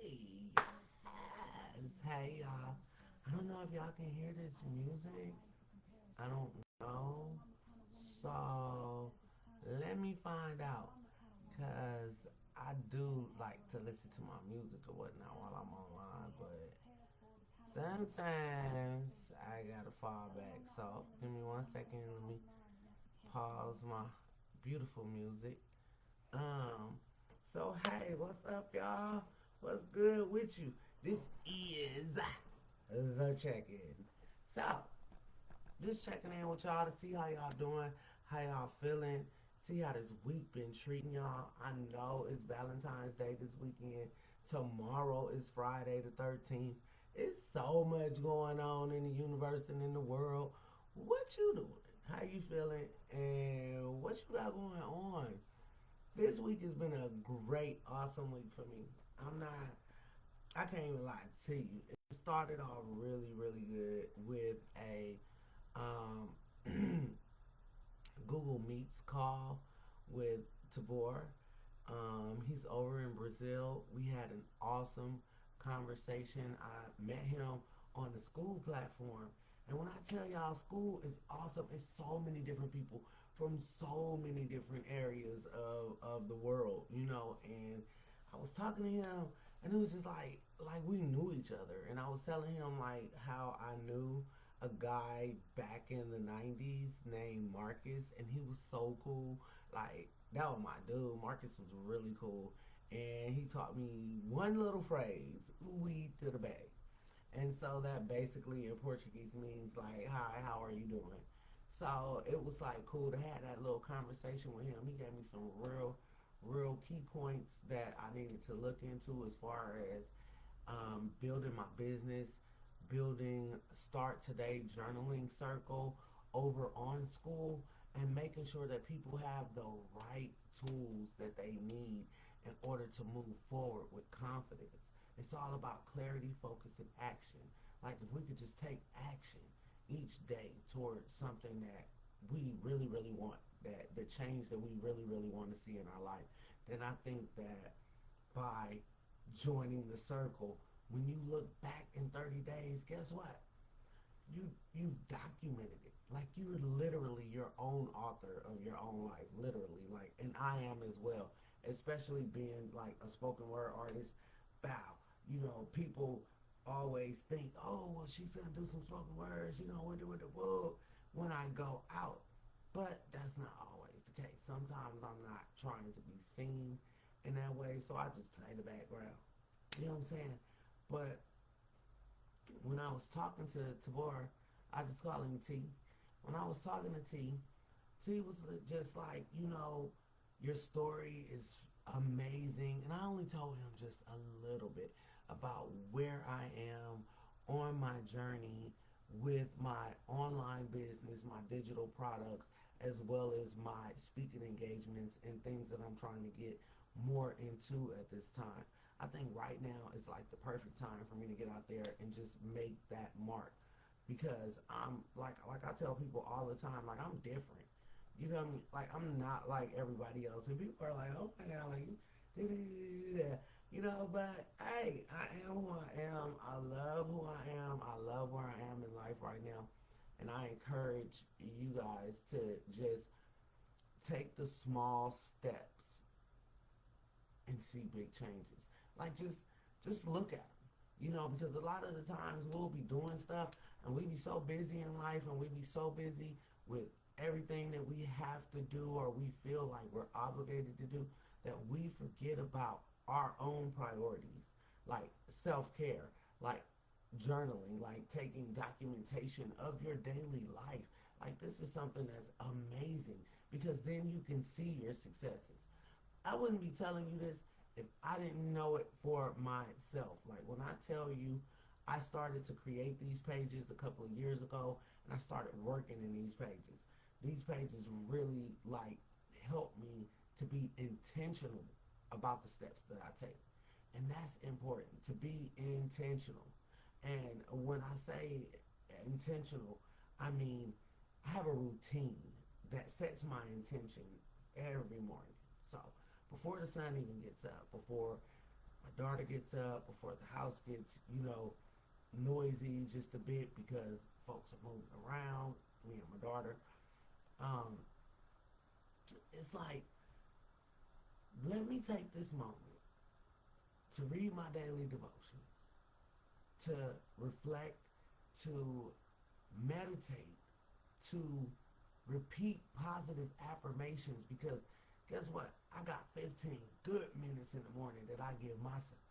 Yes. Hey, y'all. I don't know if y'all can hear this music. I don't know. So, let me find out. Because I do like to listen to my music or whatnot while I'm online. But sometimes I gotta fall back. So, give me 1 second. Let me pause my beautiful music. Um, so hey, what's up, y'all? What's good with you? This is the check-in. So, just checking in with y'all to see how y'all doing, how y'all feeling, see how this week been treating y'all. I know it's Valentine's Day this weekend. Tomorrow is Friday the 13th. It's so much going on in the universe and in the world. What you doing? How you feeling? And what you got going on? This week has been a great, awesome week for me. I'm not, I can't even lie to you. It started off really, really good with a um, Google Meets call with Tabor. He's over in Brazil. We had an awesome conversation. I met him on the school platform. And when I tell y'all, school is awesome. It's so many different people from so many different areas of the world, and I was talking to him and it was just like we knew each other, and I was telling him like how I knew a guy back in the 90s named Marcus, and he was so cool. Like, that was my dude. Marcus was really cool. And he taught me one little phrase, "we to the bay." And so that basically in Portuguese means like, "Hi, how are you doing?" So it was like cool to have that little conversation with him. He gave me some real key points that I needed to look into as far as building my business, building Start Today journaling circle over on school, and making sure that people have the right tools that they need in order to move forward with confidence. It's all about clarity, focus, and action. Like, if we could just take action each day towards something that we really, really want, that the change that we really, really want to see in our life, then I think that by joining the circle, when you look back in 30 days, guess what? You've documented it. Like, you're literally your own author of your own life, literally. Like, and I am as well, especially being like a spoken word artist. Bow. People always think, oh, well, she's gonna do some spoken words. She's gonna do with the book when I go out. But that's not always the case. Sometimes I'm not trying to be seen in that way, so I just play the background. You know what I'm saying? But when I was talking to Tabor, I just call him T. When I was talking to T, T was just like, your story is amazing. And I only told him just a little bit about where I am on my journey with my online business, my digital products, as well as my speaking engagements and things that I'm trying to get more into at this time. I think right now is like the perfect time for me to get out there and just make that mark, because I'm like I tell people all the time, like, I'm different. You feel me? Like, I'm not like everybody else. And people are like, "Oh my god, like but hey, I am who I am. I love who I am. I love where I am in life right now. And I encourage you guys to just take the small steps and see big changes. Like, just look at them. Because a lot of the times we'll be doing stuff and we be so busy in life, and we be so busy with everything that we have to do or we feel like we're obligated to do, that we forget about our own priorities, like self-care, like journaling, like taking documentation of your daily life. Like, this is something that's amazing, because then you can see your successes. I wouldn't be telling you this if I didn't know it for myself. Like, when I tell you, I started to create these pages a couple of years ago, and I started working in these pages. These pages really like help me to be intentional about the steps that I take. And that's important, to be intentional. And when I say intentional, I mean, I have a routine that sets my intention every morning. So before the sun even gets up, before My daughter gets up before the house gets, noisy just a bit because folks are moving around, me and my daughter. Um, it's like, let me take this moment to read my daily devotions, to reflect, to meditate, to repeat positive affirmations because guess what? I got 15 good minutes in the morning that I give myself.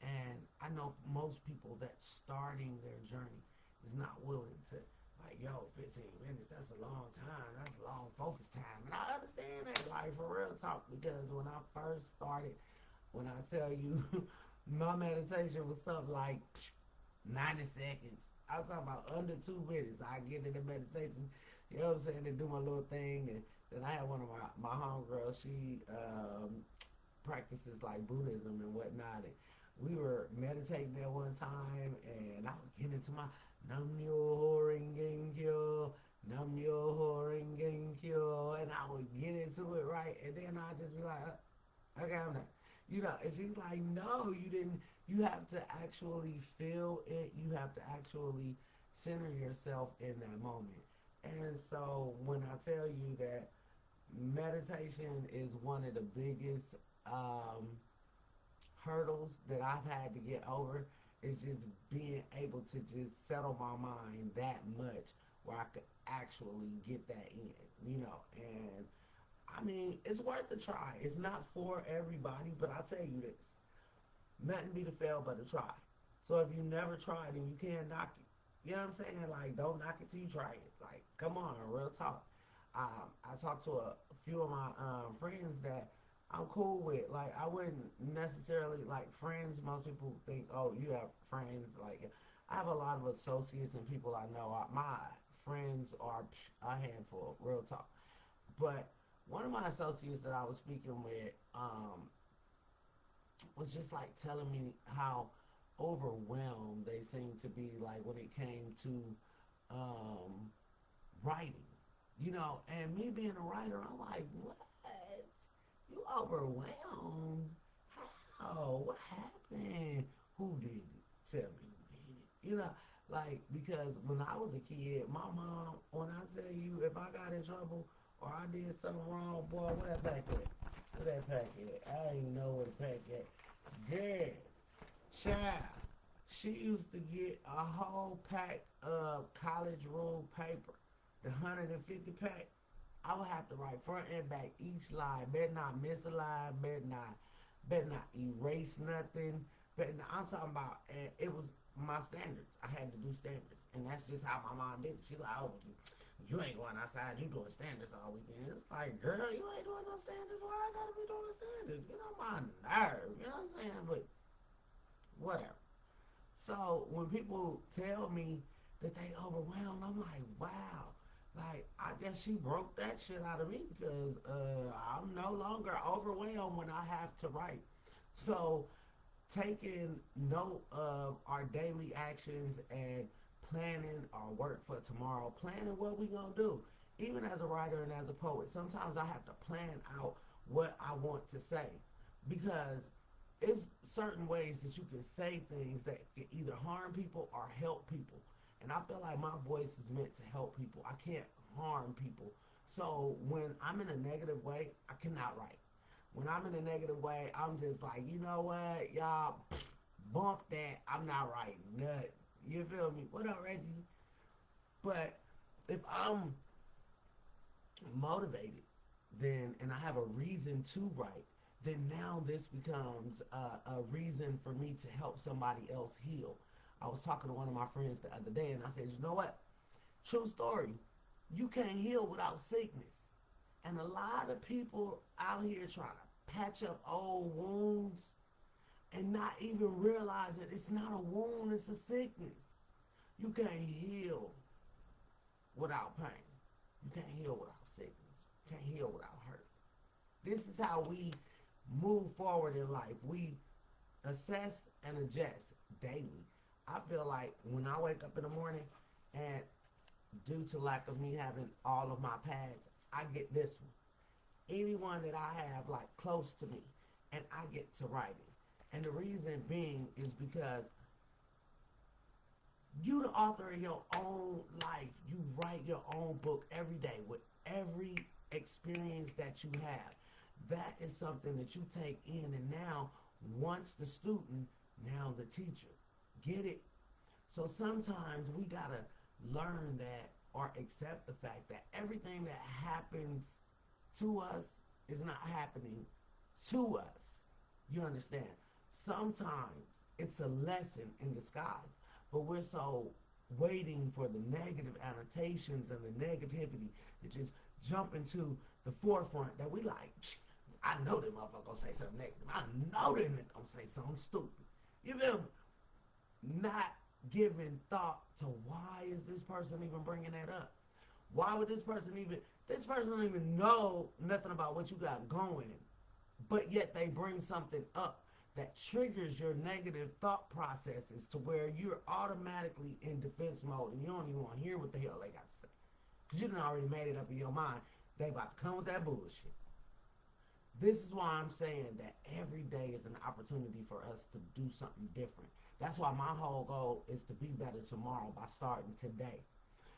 And I know most people that starting their journey is not willing to, like, yo, 15 minutes, that's a long time. That's a long focus time. And I understand that, like, for real talk, because when I first started, when I tell you my meditation was something like 90 seconds. I was talking about under 2 minutes. I get into meditation, you know what I'm saying, to do my little thing. And then I had one of my homegirls, she practices like Buddhism and whatnot. And we were meditating at one time, and I was getting into my Nam Myoho Renge Kyo, Nam Myoho Renge Kyo, and I would get into it, right? And then I just be like, okay, I'm done. And she's like, no, you didn't. You have to actually feel it. You have to actually center yourself in that moment. And so when I tell you that meditation is one of the biggest um, hurdles that I've had to get over, is just being able to just settle my mind that much where I could actually get that in. And I mean, it's worth a try. It's not for everybody, but I'll tell you this. Nothing be to fail but to try. So if you never tried and you can't knock it, you know what I'm saying? Like, don't knock it till you try it. Like, come on, real talk. I talked to a few of my friends that I'm cool with. Like, I wouldn't necessarily, like, friends, most people think, oh, you have friends. Like, I have a lot of associates and people I know. My friends are a handful, real talk. But one of my associates that I was speaking with was just like telling me how overwhelmed they seemed to be, like when it came to um, writing, and me being a writer, I'm like, what? You overwhelmed? How? What happened? Who did it? Tell me who did it. Like, because when I was a kid, my mom, when I tell you, if I got in trouble or I did something wrong, boy, where that pack at? Where that pack at? I didn't know where the pack at. Girl, child, she used to get a whole pack of college ruled paper, the 150 pack. I would have to write front and back each line. Better not miss a line. Better not erase nothing. I'm talking about, and it was my standards. I had to do standards, and that's just how my mom did it. She like, oh, you ain't going outside. You doing standards all weekend. It's like, girl, you ain't doing no standards. Why I gotta be doing standards? Get on my nerve. You know what I'm saying? But whatever. So when people tell me that they overwhelmed, I'm like, wow. Like, I guess she broke that shit out of me because I'm no longer overwhelmed when I have to write. So taking note of our daily actions and planning our work for tomorrow, planning what we gonna do. Even as a writer and as a poet, sometimes I have to plan out what I want to say because it's certain ways that you can say things that can either harm people or help people. And I feel like my voice is meant to help people. I can't harm people. So when I'm in a negative way, I cannot write. When I'm in a negative way, I'm just like, you know what, y'all, bump that. I'm not writing nothing. You feel me? What up, Reggie? But if I'm motivated, then and I have a reason to write, then now this becomes a reason for me to help somebody else heal. I was talking to one of my friends the other day, and I said, you know what? True story. You can't heal without sickness. And a lot of people out here trying to patch up old wounds and not even realizing it's not a wound, it's a sickness. You can't heal without pain. You can't heal without sickness. You can't heal without hurt. This is how we move forward in life. We assess and adjust daily. I feel like when I wake up in the morning and due to lack of me having all of my pads, I get this one. Anyone that I have like close to me and I get to writing. And the reason being is because you the author of your own life. You write your own book every day with every experience that you have. That is something that you take in, and now once the student, now the teacher. Get it? So sometimes we gotta learn that or accept the fact that everything that happens to us is not happening to us. You understand? Sometimes it's a lesson in disguise, but we're so waiting for the negative annotations and the negativity to just jump into the forefront that we like. I know that motherfucker gonna say something negative. I know that nigga gonna say something stupid. You feel me? Not giving thought to why is this person even bringing that up? Why would this person don't even know nothing about what you got going, but yet they bring something up that triggers your negative thought processes to where you're automatically in defense mode and you don't even want to hear what the hell they got to say. Because you done already made it up in your mind. They about to come with that bullshit. This is why I'm saying that every day is an opportunity for us to do something different. That's why my whole goal is to be better tomorrow by starting today.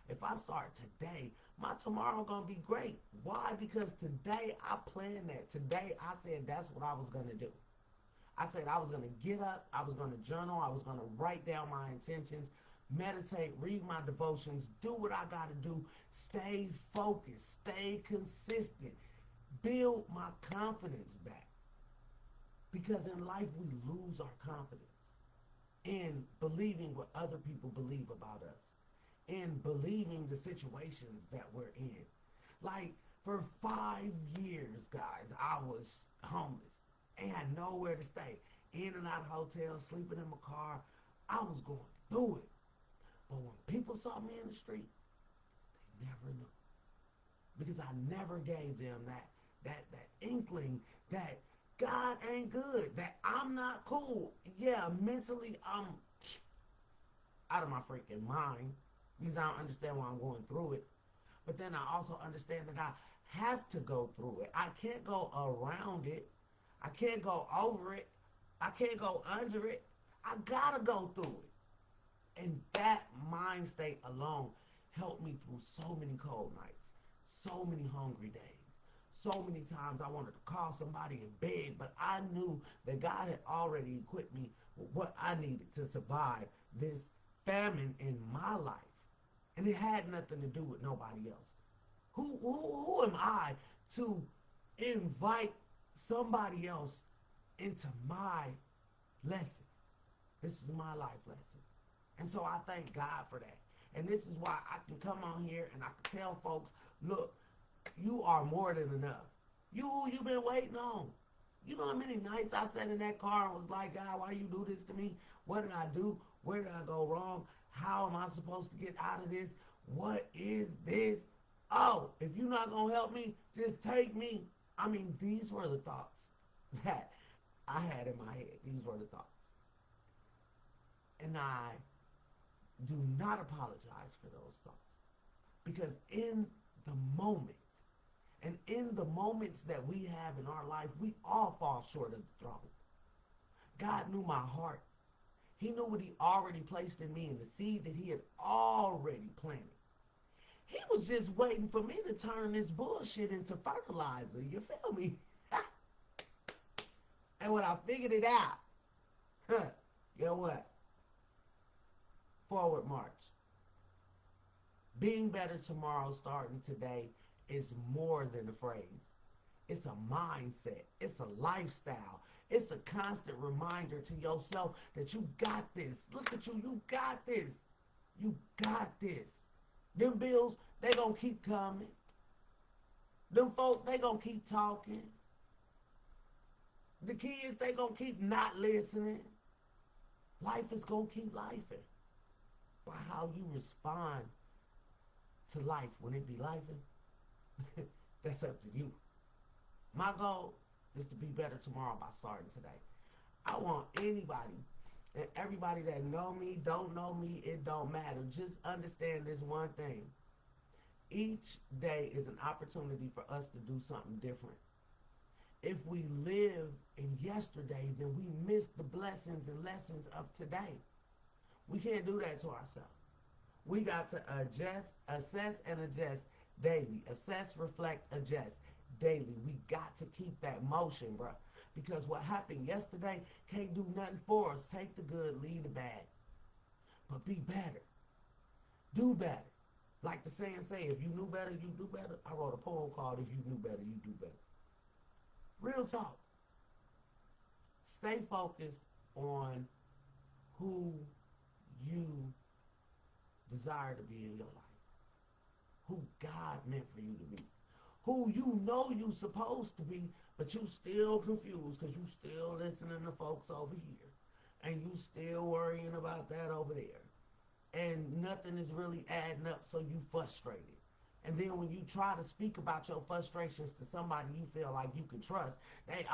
If I start today, my tomorrow gonna be great. Why? Because today I planned that. Today I said that's what I was gonna do. I said I was gonna get up, I was gonna journal, I was gonna write down my intentions, meditate, read my devotions, do what I gotta do, stay focused, stay consistent, build my confidence back. Because in life we lose our confidence in believing what other people believe about us, in believing the situations that we're in. Like for 5 years, guys, I was homeless and had nowhere to stay. In and out of hotels, sleeping in my car. I was going through it. But when people saw me in the street, they never knew. Because I never gave them that inkling that God ain't good, that I'm not cool. Yeah, mentally I'm out of my freaking mind because I don't understand why I'm going through it. But then I also understand that I have to go through it. I can't go around it. I can't go over it. I can't go under it. I gotta go through it. And that mind state alone helped me through so many cold nights, so many hungry days. So many times I wanted to call somebody and beg, but I knew that God had already equipped me with what I needed to survive this famine in my life. And it had nothing to do with nobody else. Who am I to invite somebody else into my lesson? This is my life lesson. And so I thank God for that. And this is why I can come on here and I can tell folks, look, you are more than enough. You've been waiting on. You know how many nights I sat in that car and was like, God, why you do this to me? What did I do? Where did I go wrong? How am I supposed to get out of this? What is this? Oh, if you're not going to help me, just take me. I mean, these were the thoughts that I had in my head. These were the thoughts. And I do not apologize for those thoughts. Because in the moment, and in the moments that we have in our life, we all fall short of the throne. God knew my heart. He knew what he already placed in me and the seed that he had already planted. He was just waiting for me to turn this bullshit into fertilizer. You feel me? And when I figured it out, guess what? Forward march. Being better tomorrow starting today is more than a phrase. It's a mindset. It's a lifestyle. It's a constant reminder to yourself that you got this. Look at you. You got this. You got this. Them bills, they gonna keep coming. Them folk, they gonna keep talking. The kids, they gonna keep not listening. Life is gonna keep lifing. By how you respond to life when it be lifing, that's up to you. My goal is to be better tomorrow by starting today. I want anybody and everybody that know me, don't know me, it don't matter. Just understand this one thing. Each day is an opportunity for us to do something different. If we live in yesterday, then we miss the blessings and lessons of today. We can't do that to ourselves. We got to adjust, assess, and adjust daily. Assess, reflect, adjust daily. We got to keep that motion, bro. Because what happened yesterday can't do nothing for us. Take the good, leave the bad. But be better. Do better. Like the saying say, if you knew better, you do better. I wrote a poem called If You Knew Better, You Do Better. Real talk. Stay focused on who you desire to be in your life. Who God meant for you to be. Who you know you supposed to be, but you still confused because you still listening to folks over here. And you still worrying about that over there. And nothing is really adding up, so you frustrated. And then when you try to speak about your frustrations to somebody you feel like you can trust, they,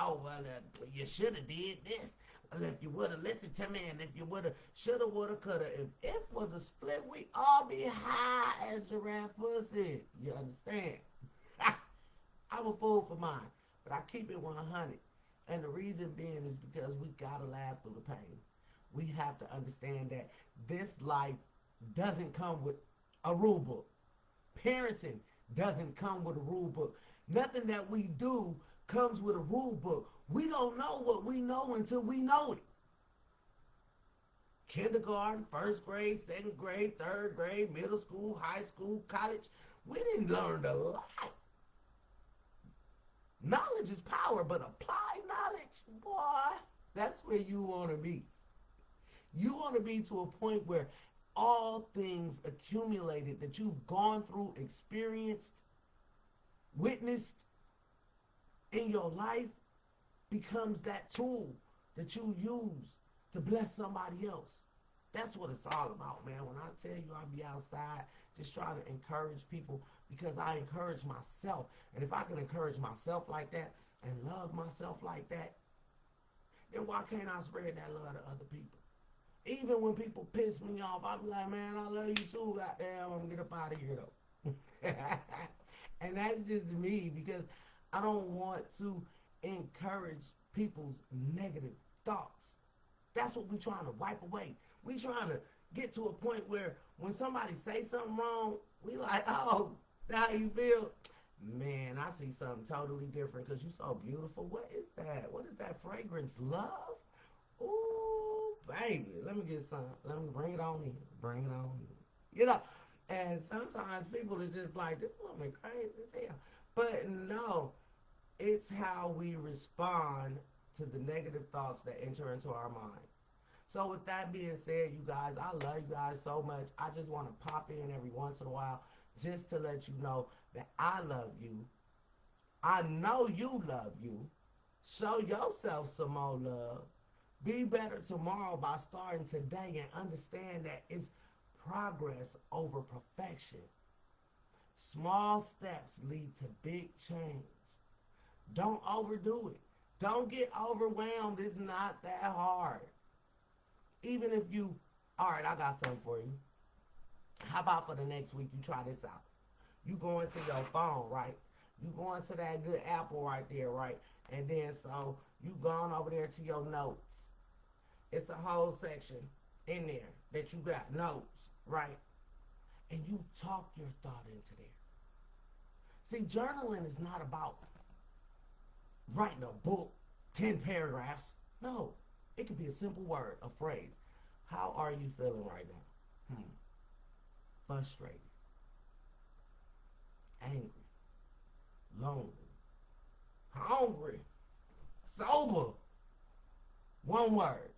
you should have did this. Well, if you would have listened to me, and if you would have, shoulda, woulda, coulda. If was a split, we all be high as Giraffe pussy. You understand? I'm a fool for mine, but I keep it 100. And the reason being is because we gotta laugh through the pain. We have to understand that this life doesn't come with a rule book. Parenting doesn't come with a rule book. Nothing that we do comes with a rule book. We don't know what we know until we know it. Kindergarten, first grade, second grade, third grade, middle school, high school, college. We didn't learn a lot. Knowledge is power, but applied knowledge, boy, that's where you want to be. You want to be to a point where all things accumulated that you've gone through, experienced, witnessed in your life becomes that tool that you use to bless somebody else. That's what it's all about, man. When I tell you I be outside just trying to encourage people because I encourage myself. And if I can encourage myself like that and love myself like that, then why can't I spread that love to other people? Even when people piss me off, I be like, man, I love you too, goddamn, I'm gonna get up out of here though. And that's just me because I don't want to encourage people's negative thoughts. That's what we're trying to wipe away. We trying to get to a point where when somebody say something wrong, we like, oh, how you feel? Man, I see something totally different because you're so beautiful. What is that? What is that fragrance? Love? Ooh, baby. Let me get some. Let me bring it on in. Bring it on in. You know? And sometimes people are just like, this woman crazy as hell. But no, it's how we respond to the negative thoughts that enter into our mind. So with that being said, you guys, I love you guys so much. I just want to pop in every once in a while just to let you know that I love you. I know you love you. Show yourself some more love. Be better tomorrow by starting today and understand that it's progress over perfection. Small steps lead to big change. Don't overdo it. Don't get overwhelmed. It's not that hard. Even if you, all right, I got something for you. How about for the next week you try this out? You go into your phone, right? You go into that good Apple right there, right? And then so you gone over there to your notes. It's a whole section in there that you got notes, right? And you talk your thought into there. See, journaling is not about writing a book, 10 paragraphs. No. It could be a simple word, a phrase. How are you feeling right now? Frustrated, angry, lonely, hungry, sober. One word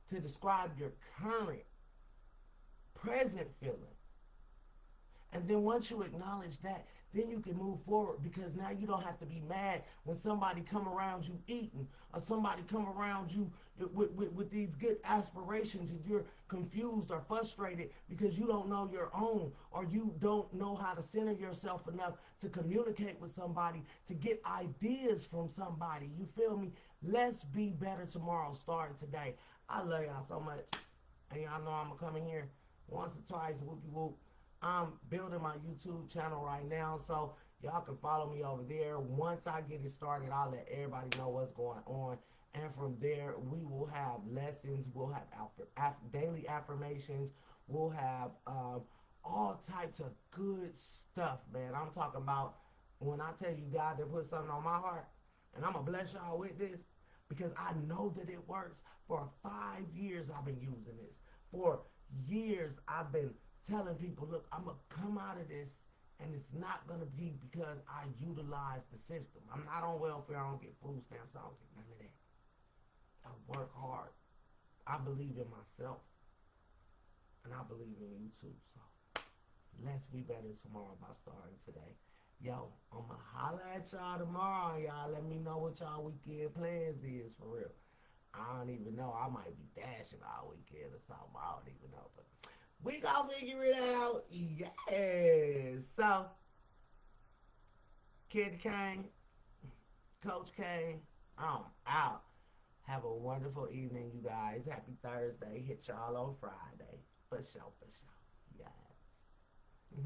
to describe your current, present feeling. And then once you acknowledge that, then you can move forward because now you don't have to be mad when somebody come around you eating or somebody come around you with these good aspirations and you're confused or frustrated because you don't know your own or you don't know how to center yourself enough to communicate with somebody, to get ideas from somebody. You feel me? Let's be better tomorrow starting today. I love y'all so much. And y'all know I'm going to come in here once or twice, whoopie whoop. I'm building my YouTube channel right now, so Y'all can follow me over there. Once I get it started, I'll let everybody know what's going on. And from there, we will have lessons. We'll have daily affirmations. We'll have all types of good stuff, man. I'm talking about when I tell you God to put something on my heart, and I'm going to bless y'all with this because I know that it works. For 5 years, I've been using this. For years, I've been telling people, look, I'm going to come out of this, and it's not going to be because I utilize the system. I'm not on welfare. I don't get food stamps. I don't get none of that. I work hard. I believe in myself. And I believe in you too. So let's be better tomorrow by starting today. Yo, I'm going to holler at y'all tomorrow. Y'all let me know what y'all weekend plans is for real. I don't even know. I might be dashing all weekend or something. I don't even know. But we gonna figure it out. Yes. So, Kid Kane, Coach Kane, I'm out. Have a wonderful evening, you guys. Happy Thursday. Hit y'all on Friday. For sure, for sure. Yes.